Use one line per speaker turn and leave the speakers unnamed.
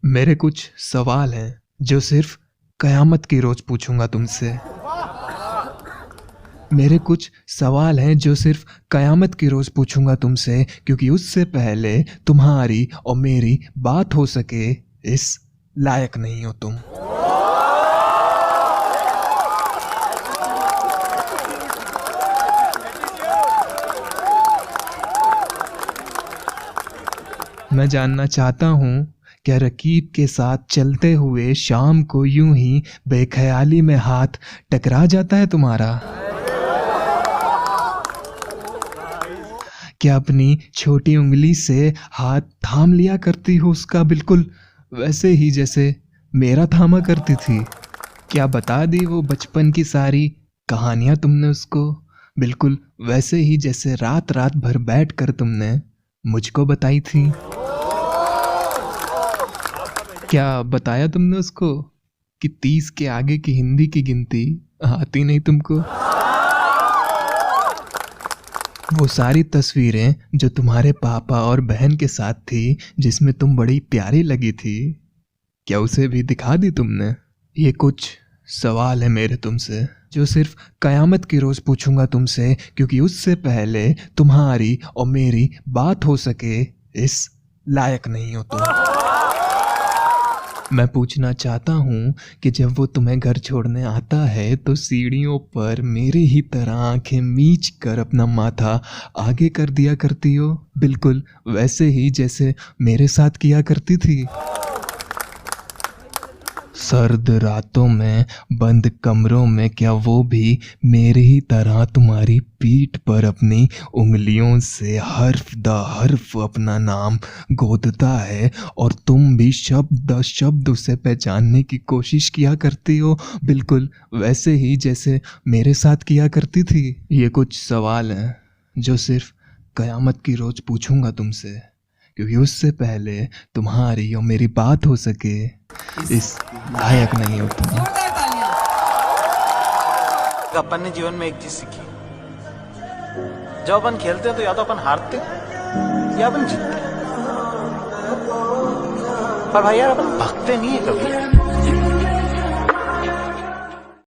मेरे कुछ सवाल हैं जो सिर्फ कयामत की रोज पूछूंगा तुमसे। मेरे कुछ सवाल हैं जो सिर्फ कयामत की रोज पूछूंगा तुमसे, क्योंकि उससे पहले तुम्हारी और मेरी बात हो सके इस लायक नहीं हो तुम। मैं जानना चाहता हूँ, क्या रकीब के साथ चलते हुए शाम को यूं ही बेख्याली में हाथ टकरा जाता है तुम्हारा? क्या अपनी छोटी उंगली से हाथ थाम लिया करती हो उसका, बिल्कुल वैसे ही जैसे मेरा थामा करती थी? क्या बता दी वो बचपन की सारी कहानियां तुमने उसको, बिल्कुल वैसे ही जैसे रात रात भर बैठ कर तुमने मुझको बताई थी? क्या बताया तुमने उसको कि 30 के आगे की हिंदी की गिनती आती नहीं तुमको? वो सारी तस्वीरें जो तुम्हारे पापा और बहन के साथ थी, जिसमें तुम बड़ी प्यारी लगी थी, क्या उसे भी दिखा दी तुमने? ये कुछ सवाल है मेरे तुमसे जो सिर्फ कयामत की रोज पूछूंगा तुमसे, क्योंकि उससे पहले तुम्हारी और मेरी बात हो सके इस लायक नहीं हो तुम। मैं पूछना चाहता हूँ कि जब वो तुम्हें घर छोड़ने आता है तो सीढ़ियों पर मेरे ही तरह आंखें मीच कर अपना माथा आगे कर दिया करती हो, बिल्कुल वैसे ही जैसे मेरे साथ किया करती थी? सर्द रातों में बंद कमरों में क्या वो भी मेरी ही तरह तुम्हारी पीठ पर अपनी उंगलियों से हर्फ द हर्फ अपना नाम गोदता है और तुम भी शब्द द शब्द उसे पहचानने की कोशिश किया करती हो, बिल्कुल वैसे ही जैसे मेरे साथ किया करती थी? ये कुछ सवाल हैं जो सिर्फ कयामत की रोज पूछूंगा तुमसे, क्योंकि उससे पहले तुम्हारी और मेरी बात हो सके इस लायक नहीं हो तुम।
अपन ने जीवन में एक चीज सीखी, जब अपन खेलते हैं तो या तो अपन हारते हैं या अपन जीतते हैं, पर भाई यार अपन भागते नहीं है कभी।